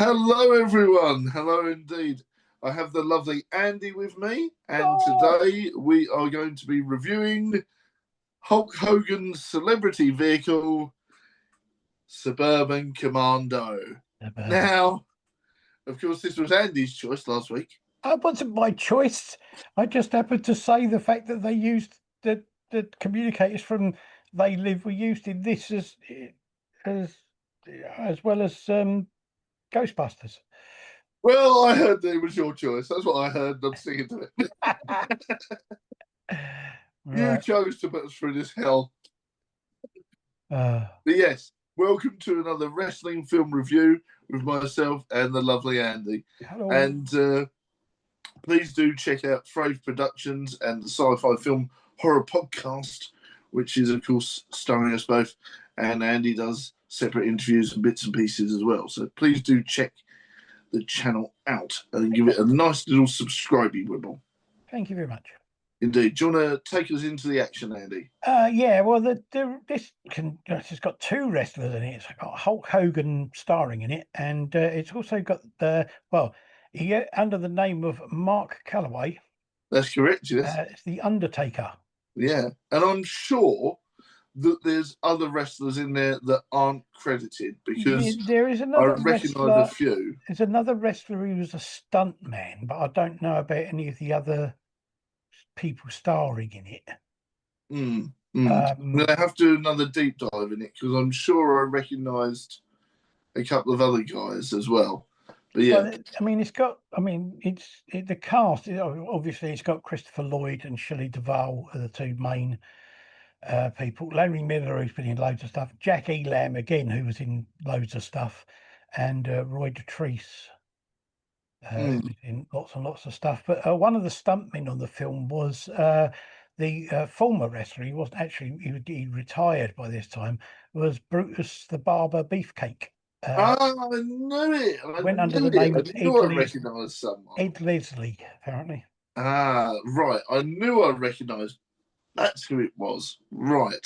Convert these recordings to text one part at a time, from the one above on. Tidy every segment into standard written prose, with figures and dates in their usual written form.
Hello, everyone. Hello, indeed. I have the lovely Andy with me, and Oh, today we are going to be reviewing Hulk Hogan's celebrity vehicle, Suburban Commando. suburban. Now, of course, this was Andy's choice last week. It wasn't my choice. I just happened to say the fact that they used the communicators from They Live were used in this as as well as Ghostbusters. Well, I heard that it was your choice. That's what I heard. I'm sticking to it. You Right. chose to put us through this hell. Uh, But yes, welcome to another wrestling film review with myself and the lovely Andy. Hello. And please do check out Frave Productions and the Sci-Fi Film Horror Podcast, which is, of course, starring us both. And Andy does separate interviews and bits and pieces as well. So please do check the channel out and give it a nice little subscribey wibble. Thank you very much. Indeed. Do you want to take us into the action, Andy? Yeah, well, this has got two wrestlers in it. It's got Hulk Hogan starring in it, and it's also got under the name of Mark Calloway. That's correct, yes. It's the Undertaker. Yeah. And I'm sure that there's other wrestlers in there that aren't credited because There is I another recognise a wrestler. few. There's another wrestler who was a stunt man, but I don't know about any of the other people starring in it. Mm, mm. I'm Um, going to have to do another deep dive in it because I'm sure I recognised a couple of other guys as well. But yeah, well, I mean, the cast. Obviously, it's got Christopher Lloyd and Shelley Duvall are the two main people. Larry Miller, who's been in loads of stuff. Jack Elam again, who was in loads of stuff, and Roy Dotrice. mm. In lots and lots of stuff. But one of the stuntmen on the film was the former wrestler. He wasn't actually, he retired by this time, was Brutus the Barber Beefcake. Ah, I knew it. I Went under knew the it. name I of knew I recognised someone. Ed Leslie, apparently. Ah, right. I knew I recognised. That's who it was. Right.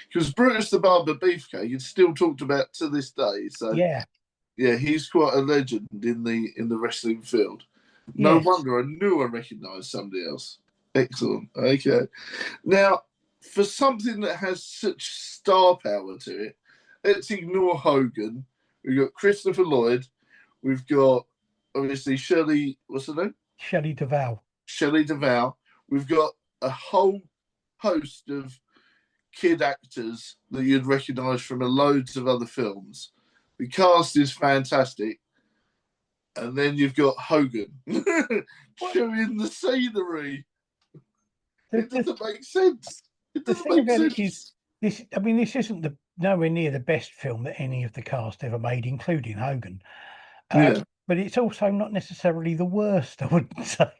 Because Brutus the Barber Beefcake is still talked about to this day. So Yeah, yeah, he's quite a legend in the wrestling field. No yes. wonder I knew I recognised somebody else. Excellent. Okay. Now, for something that has such star power to it, let's ignore Hogan. We've got Christopher Lloyd. We've got obviously Shirley. What's her name? Shelley Duvall. Shelley Duvall. We've got a whole host of kid actors that you'd recognise from loads of other films. The cast is fantastic. And then you've got Hogan What chewing the scenery. the, It the doesn't make sense. It the doesn't thing make about it is sense. this. I mean, this isn't the nowhere near the best film that any of the cast ever made, including Hogan. Yeah. But it's also not necessarily the worst, I wouldn't say.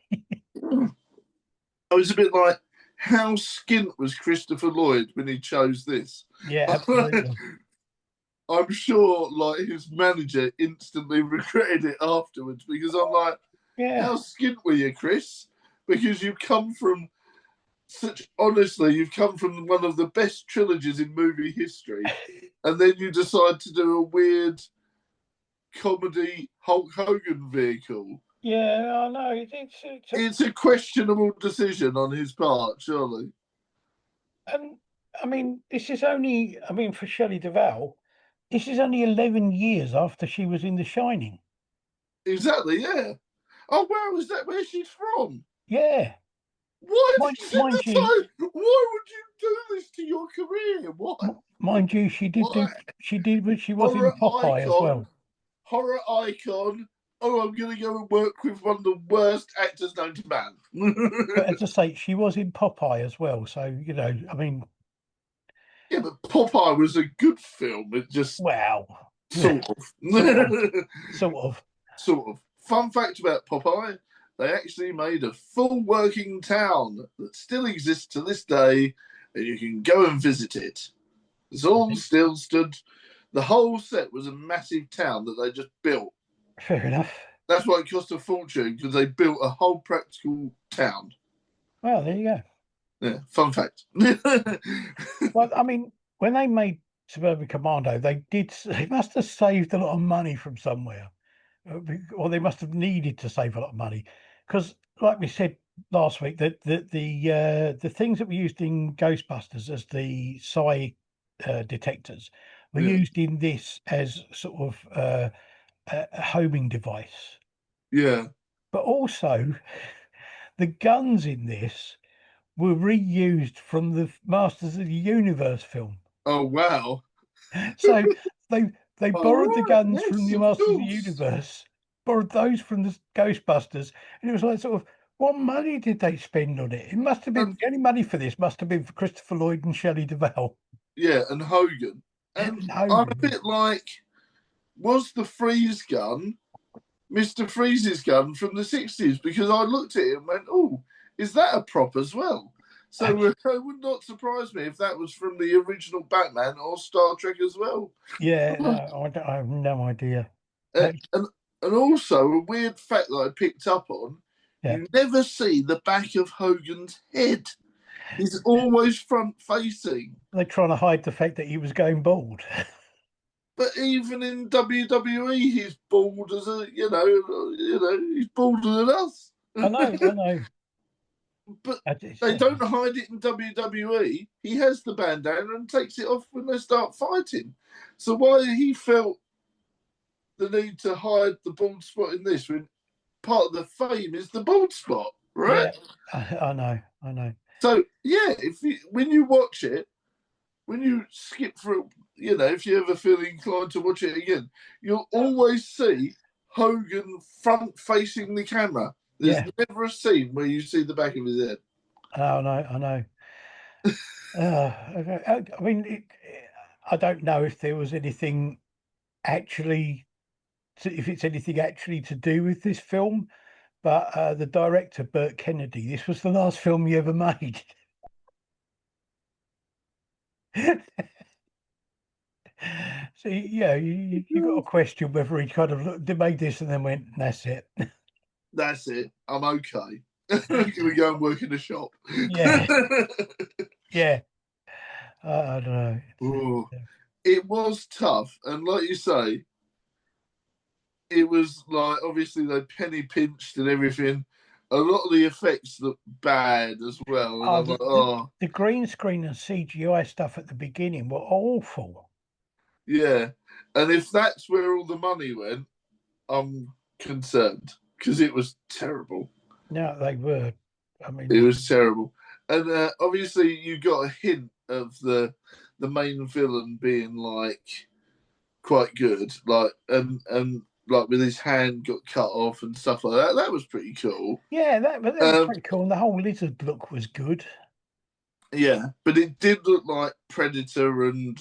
I was a bit like, how skint was Christopher Lloyd when he chose this? Yeah, absolutely. I'm sure like his manager instantly regretted it afterwards because I'm like, Yeah. how skint were you, Chris? Because you come from such honestly, you've come from one of the best trilogies in movie history, and then you decide to do a weird comedy Hulk Hogan vehicle. Yeah, I know. It's a questionable decision on his part, surely. And I mean, this is only, I mean, for Shelley Duvall, this is only 11 years after she was in The Shining. Exactly, yeah. Oh wow, is that where she's from? Yeah. Why Mind, did you mind you, the time? Why would you do this to your career? Why? mind you, Why? she did, but she was in Horror Popeye as icon, well. horror icon. Oh, I'm going to go and work with one of the worst actors known to man. But as I say, she was in Popeye as well. So, I mean, Yeah, but Popeye was a good film. It just well, sort of. sort of, sort of. Sort of. Fun fact about Popeye, they actually made a full working town that still exists to this day, and you can go and visit it. It's all still stood. The whole set was a massive town that they just built. Fair enough. That's why it cost a fortune because they built a whole practical town. Well, there you go. Yeah, fun fact. Well, I mean, when they made Suburban Commando, they must have saved a lot of money from somewhere or they must have needed to save a lot of money, because, like we said last week, that the things that were used in Ghostbusters as the psi detectors were Yeah, used in this as sort of a homing device, yeah. but also the guns in this were reused from the Masters of the Universe film. Oh wow. So they All borrowed the right. guns from Yes, the of Masters of the course. Universe, borrowed those from the Ghostbusters, and it was like sort of, what money did they spend on it? It must have been And the only money for this must have been for Christopher Lloyd and Shelley Duvall yeah, and Hogan. And and I'm a Hogan. bit like, was the freeze gun Mr. Freeze's gun from the 60s? Because I looked at it and went, oh, is that a prop as well? So it would not surprise me if that was from the original Batman or Star Trek as well. Yeah, no, I have no idea. Uh, and and also a weird fact that I picked up on: Yeah, you never see the back of Hogan's head. He's always front facing. they're trying to hide the fact that he was going bald. But even in WWE, he's bald as a he's balder than us. I know. But It's, they don't hide it in WWE. He has the bandana and takes it off when they start fighting. So why he felt the need to hide the bald spot in this when part of the fame is the bald spot, yeah, right? I know. So yeah, when you watch it, when you skip through, if you ever feel inclined to watch it again, you'll always see Hogan front facing the camera. There's Yeah, never a scene where you see the back of his head. I know. Okay. I mean, I don't know if there was anything actually, if it's anything actually to do with this film, but the director, Burt Kennedy, this was the last film he ever made. So, yeah, you got to question whether he kind of looked, they made this and then went, that's it. That's it. I'm okay. I'm gonna go and work in a shop. Yeah, yeah. I don't know. Ooh, it was tough, and like you say, it was like obviously they penny pinched and everything. A lot of the effects look bad as well, and Oh, I'm like, oh the green screen and CGI stuff at the beginning were awful. yeah. And if that's where all the money went, I'm concerned because it was terrible. No, they were. I It mean, was terrible, and obviously you got a hint of the main villain being like quite good, like and like with his hand got cut off and stuff like that. That was pretty cool. yeah, that was pretty cool. And the whole lizard look was good. Yeah, but it did look like Predator and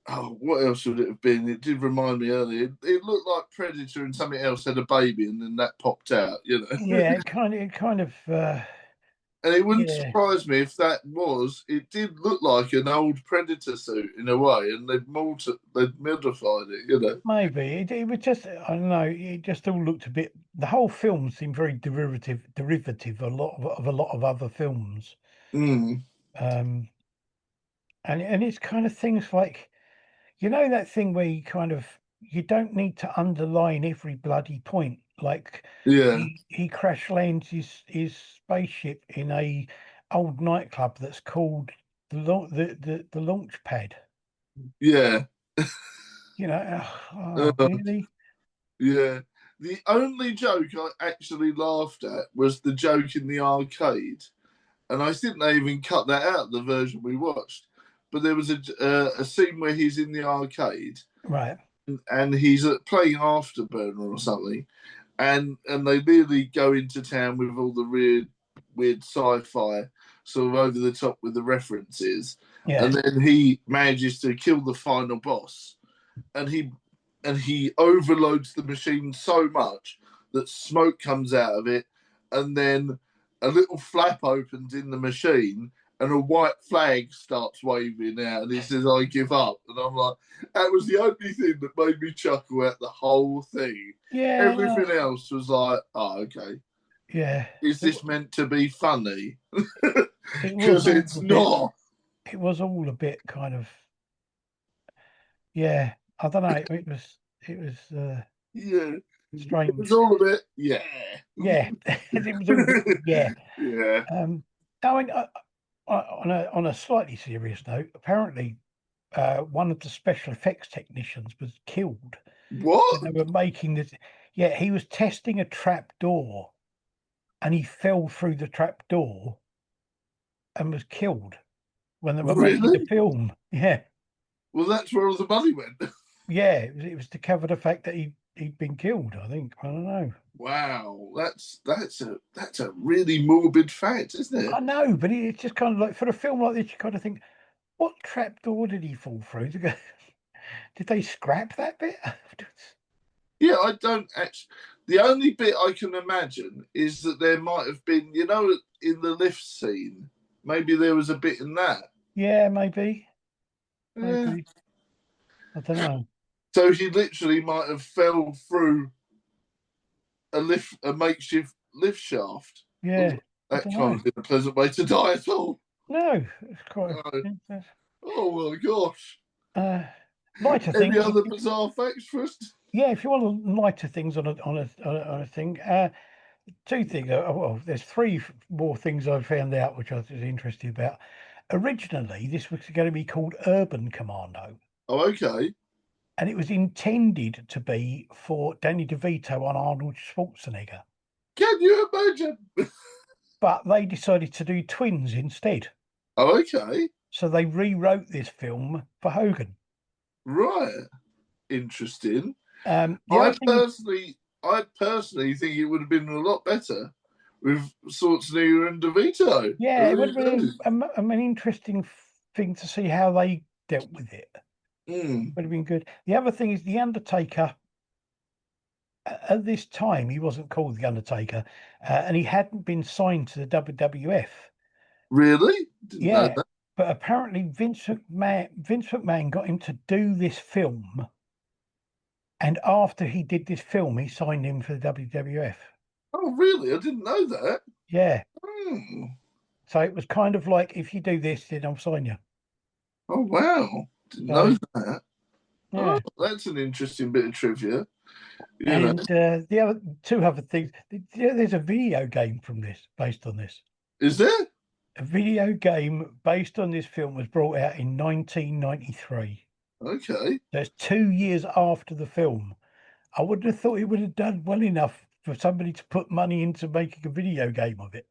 oh, what else would it have been? It did remind me earlier. It looked like Predator and something else had a baby, and then that popped out. Yeah, it kind of, And it wouldn't yeah, surprise me if that was. It did look like an old Predator suit in a way, and they'd modified it. maybe it was just, I don't know. It just all looked a bit. The whole film seemed very derivative of a lot of other films. Mm, Um, and it's kind of things like, that thing where you don't need to underline every bloody point. Like yeah, he crash lands his spaceship in a old nightclub that's called the launch pad. yeah, uh, Really? yeah. The only joke I actually laughed at was the joke in the arcade, and I think they even cut that out the version we watched. But there was a scene where he's in the arcade Right. and he's playing Afterburner or something, and they really go into town with all the weird sci-fi sort of over the top with the references, Yeah. and then he manages to kill the final boss, and he overloads the machine so much that smoke comes out of it, and then a little flap opens in the machine and a white flag starts waving out and he says, I give up. And I'm like, that was the only thing that made me chuckle at the whole thing. Yeah. Everything else was like, oh, okay. Yeah. Is It, this meant to be funny? it was Because all it's a bit. not. It was all a bit kind of. Yeah. I don't know. It was. It was Yeah. It was strange. all a bit, yeah. Yeah, it was all yeah. Yeah. I mean, on a slightly serious note, apparently, one of the special effects technicians was killed when What? they were making this. Yeah, he was testing a trap door, and he fell through the trap door and was killed when they were making the Really? film. Yeah, Well, that's where all the money went. yeah, it was to cover the fact that he'd been killed. I think I don't know. Wow, that's a really morbid fact, isn't it? I know, but it's just kind of like for a film like this, you kind of think, what trap door did he fall through? Did they scrap that bit? Yeah, I don't actually. The only bit I can imagine is that there might have been, in the lift scene, maybe there was a bit in that. Yeah, maybe, Yeah. maybe. I don't know. So he literally might have fell through a makeshift lift shaft. Yeah, Well, I that don't can't know. have been a pleasant way to die at all. No, it's quite. No. It's, Oh my gosh. uh, lighter Any things. other bizarre facts first? Yeah, if you want lighter things on a thing, two things. Well, there's three more things I found out which I was interested about. Originally, this was going to be called Urban Commando, Oh, okay. and it was intended to be for Danny DeVito and Arnold Schwarzenegger, Can you imagine? but they decided to do twins instead. Oh, okay. So they rewrote this film for Hogan. Right. Interesting. The other thing is, I personally think it would have been a lot better with Schwarzenegger and DeVito. I yeah, it would really have do. been an interesting thing to see how they dealt with it. Mm, Would have been good. The other thing is, The Undertaker, at this time, he wasn't called The Undertaker, and he hadn't been signed to the WWF. really? Didn't know Yeah, that. but apparently Vince McMahon got him to do this film, and after he did this film, he signed him for the WWF. Oh, really? I didn't know that. Yeah, Hmm. so it was kind of like, if you do this, then I'll sign you. Oh, wow. Didn't know So that. Oh, yeah. that's an interesting bit of trivia. You know, And the other two other things, there's a video game from this, based on this. is there? A video game based on this film was brought out in 1993. Okay. So it's 2 years after the film. I wouldn't have thought it would have done well enough for somebody to put money into making a video game of it.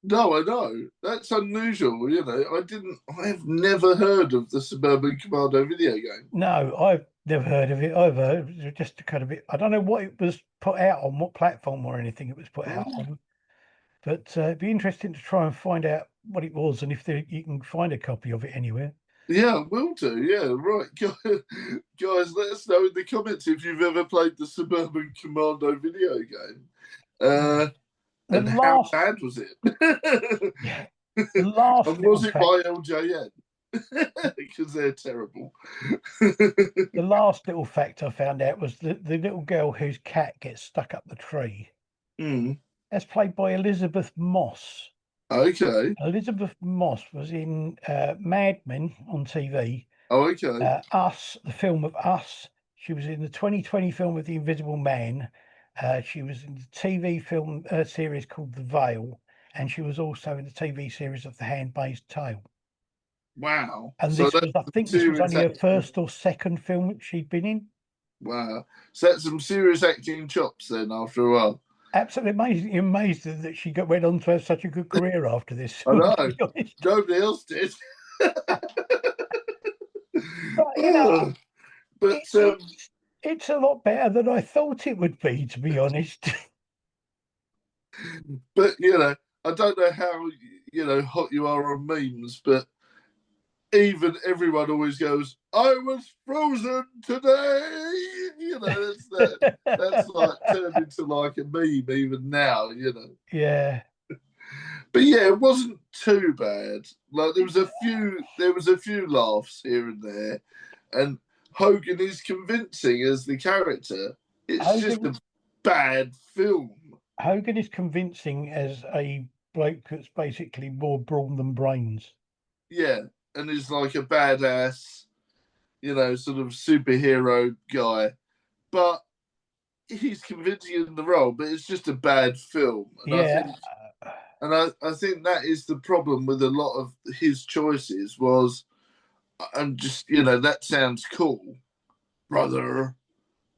No, I know. That's unusual. I have never heard of the Suburban Commando video game. No, I've never heard of it either. It was just a kind of it. I don't know what it was put out on, what platform or anything it was put out Oh. on. But it'd be interesting to try and find out what it was and if you can find a copy of it anywhere. Yeah, will do. Yeah, right. Guys, let us know in the comments if you've ever played the Suburban Commando video game. Yeah. The And how last, bad was it? yeah, the last And little was it fact, by LJN? Because they're terrible. the last little fact I found out was the little girl whose cat gets stuck up the tree. Mm, That's played by Elizabeth Moss. okay. Elizabeth Moss was in Mad Men on TV. Oh, okay. Us, the film of Us. She was in the 2020 film of The Invisible Man. She was in the TV film series called The Veil, and she was also in the TV series of The Handmaid's Tale. Wow. And So this was, that's I some think, this was serious only her acting. first or second film that she'd been in. Wow. So that's some serious acting chops then after a while. Absolutely amazed that she went on to have such a good career after this I film, to know. be honest. Nobody else did. But But it, it's a lot better than I thought it would be, to be honest. but I don't know how hot you are on memes, but even everyone always goes, "I was frozen today." That's like turned into like a meme even now. Yeah. But yeah, it wasn't too bad. Like there was a few laughs here and there, and Hogan is convincing as the character. It's just Hogan a bad film. Hogan is convincing as a bloke that's basically more brawn than brains. Yeah, and is like a badass, sort of superhero guy. but he's convincing in the role, but it's just a bad film. And Yeah. I think that is the problem with a lot of his choices was, and just, that sounds cool, brother.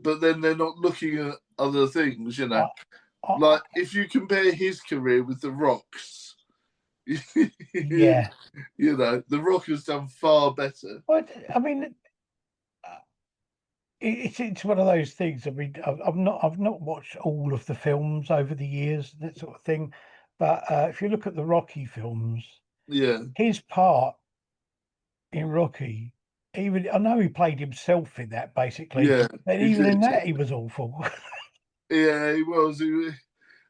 But then they're not looking at other things, I, Like if you compare his career with The Rock's, yeah. The Rock has done far better. But I mean, it's one of those things. I mean, I've not watched all of the films over the years, that sort of thing. But if you look at the Rocky films, Yeah, his part in Rocky, even I know he played himself in that basically, yeah, but he even in did. that he was awful. Yeah, he was.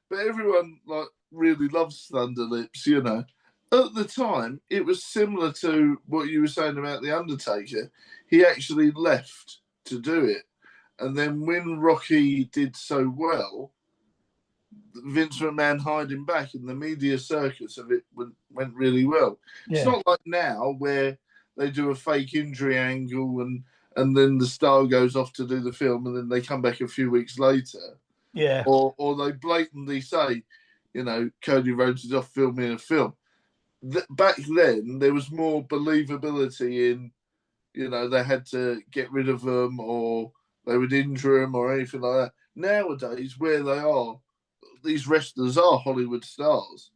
But everyone really loves Thunderlips. At the time, it was similar to what you were saying about the Undertaker. He actually left to do it, and then when Rocky did so well, Vince McMahon hired him back, and the media circus of it went really well. It's Yeah, not like now where they do a fake injury angle and then the star goes off to do the film, and then they come back a few weeks later, yeah, or they blatantly say, Cody Rhodes is off filming a film. Back then, there was more believability in, they had to get rid of them or they would injure them or anything like that. Nowadays, where they are, these wrestlers are Hollywood stars.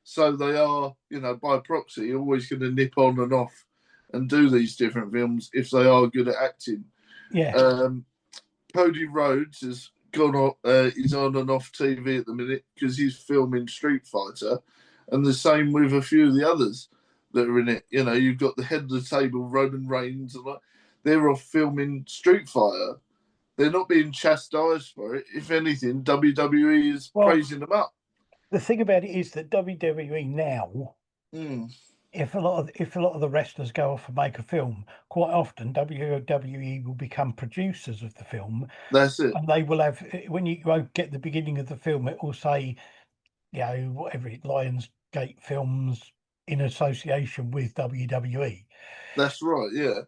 So they are, by proxy, always going to nip on and off and do these different films if they are good at acting. yeah. Cody Rhodes has gone on, he's on and off TV at the minute because he's filming Street Fighter, and the same with a few of the others that are in it. You've got the head of the table, Roman Reigns, and they're off filming Street Fighter. They're not being chastised for it. If anything, WWE is Well, praising them up. the thing about it is that WWE now, Mm, if a lot of the wrestlers go off and make a film, quite often WWE will become producers of the film, that's it. and they will have when you won't get the beginning of the film, it will say, whatever it, Lionsgate Films in association with WWE. That's right. Yeah,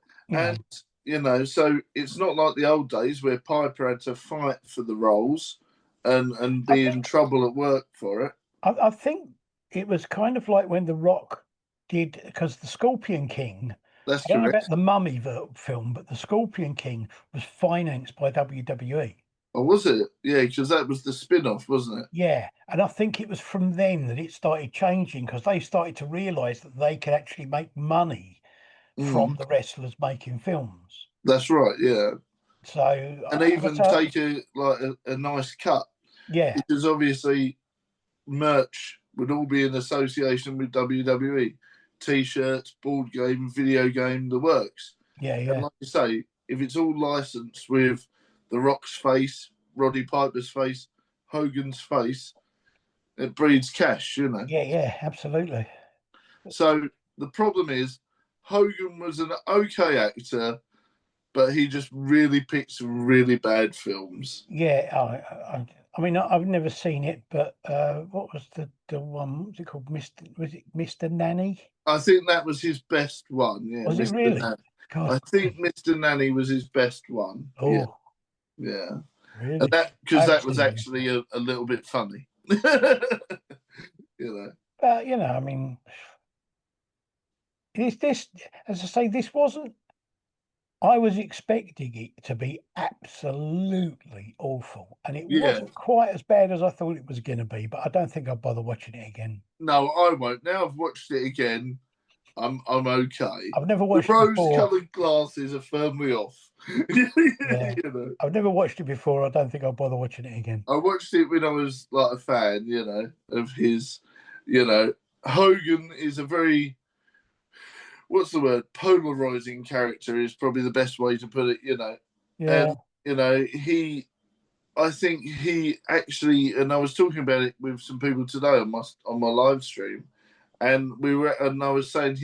You know, and so it's not like the old days where Piper had to fight for the roles and I be in think trouble at work for it. I think it was kind of like when The Rock did, because the Scorpion King. That's I don't know about correct. the Mummy film, but the Scorpion King was financed by WWE. Or was it? Yeah, because that was the spin-off, wasn't it? Yeah, and I think it was from then that it started changing because they started to realise that they could actually make money from Mm, the wrestlers making films. that's right. Yeah, So, and even take a nice cut yeah, because obviously merch would all be in association with WWE. T-shirts, board game, video game, the works. yeah, And yeah, like you say, if it's all licensed with The Rock's face, Roddy Piper's face, Hogan's face, it breeds cash. yeah, absolutely. So the problem is, Hogan was an okay actor, but he just really picked some really bad films. Yeah, I mean, I've never seen it, but what was the one? What was it called? Was it Mr. Nanny? I think that was his best one. Yeah, Was it Mr. really? Nanny. God, I think Mr. Nanny was his best one. Yeah, oh, yeah, and really? that because I haven't that was seen it. actually a little bit funny. you know. But I mean, this, as I say, this wasn't. I was expecting it to be absolutely awful, and it Yeah, wasn't quite as bad as I thought it was going to be. But I don't think I'll bother watching it again. no, I won't. Now I've watched it again. I'm okay. I've never The watched it before. rose-coloured glasses are firmly off. Yeah, I've never watched it before. I don't think I'll bother watching it again. I watched it when I was like a fan, of his. Hogan is a very, what's the word, polarizing character is probably the best way to put it. Yeah, And I think he actually, and I was talking about it with some people today on my live stream, and I was saying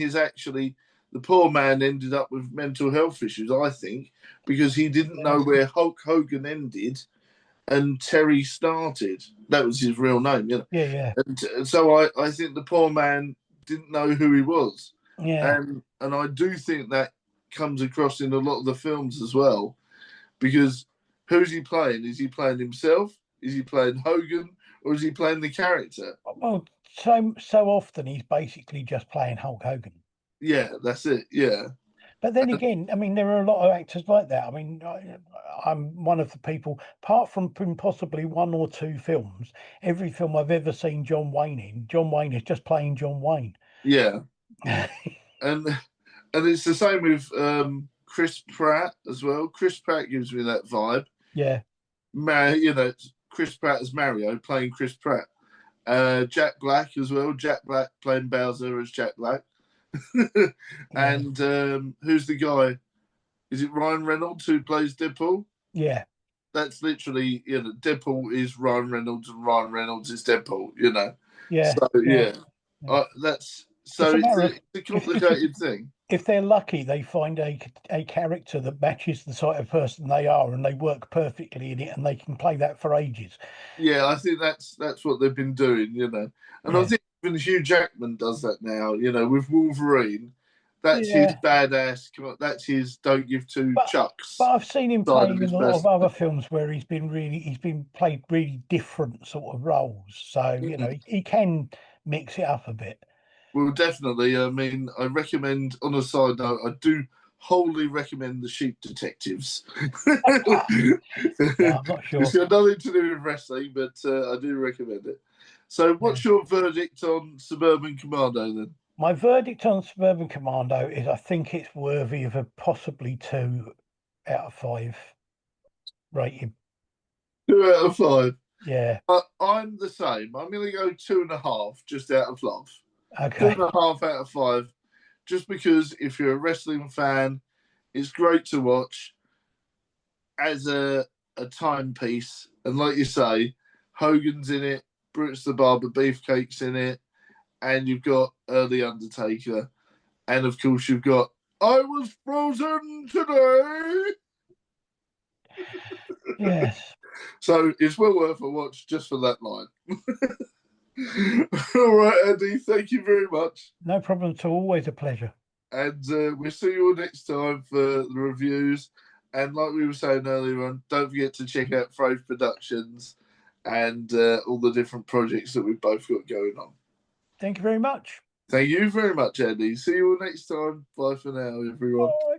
the poor man ended up with mental health issues. I think because he didn't yeah, know where Hulk Hogan ended and Terry started. That was his real name. yeah, And so I think the poor man didn't know who he was, yeah, and I do think that comes across in a lot of the films as well, because who's he playing? Is he playing himself? Is he playing Hogan? Or is he playing the character? Well, so often he's basically just playing Hulk Hogan. Yeah, that's it. Yeah. But then again, I mean, there are a lot of actors like that. I mean, I'm one of the people, apart from possibly one or two films, every film I've ever seen John Wayne in, John Wayne is just playing John Wayne. Yeah. And it's the same with Chris Pratt as well. Chris Pratt gives me that vibe. Yeah. Chris Pratt as Mario playing Chris Pratt. Jack Black as well. Jack Black playing Bowser as Jack Black. And who's the guy? Is it Ryan Reynolds who plays Deadpool? Yeah. That's literally, Deadpool is Ryan Reynolds and Ryan Reynolds is Deadpool, Yeah. So, yeah. It's a complicated thing. If they're lucky, they find a character that matches the sort of person they are, and they work perfectly in it, and they can play that for ages. Yeah, I think that's what they've been doing, And I think even Hugh Jackman does that now, with Wolverine. That's his badass. That's his don't give two chucks. But I've seen him playing in a lot of other films where he's been played really different sort of roles. So he can mix it up a bit. Well, definitely. I mean, I recommend, on a side note, I do wholly recommend The Sheep Detectives. I'm not sure. It's got nothing to do with wrestling, but I do recommend it. So what's your verdict on Suburban Commando then? My verdict on Suburban Commando is I think it's worthy of a possibly 2 out of 5 rating. 2 out of 5? Yeah. I'm the same. I'm going to go 2.5 just out of love. Okay. 2.5 out of 5. Just because if you're a wrestling fan, it's great to watch as a timepiece. And like you say, Hogan's in it, Brutus the Barber Beefcake's in it, and you've got The Undertaker. And of course, you've got I Was Frozen Today. Yes. So it's well worth a watch just for that line. All right, Andy, thank you very much. No problem at all. Always a pleasure. And we'll see you all next time for the reviews. And like we were saying earlier on, don't forget to check out Frove Productions and all the different projects that we've both got going on. Thank you very much. Thank you very much, Andy. See you all next time. Bye for now, everyone. Bye.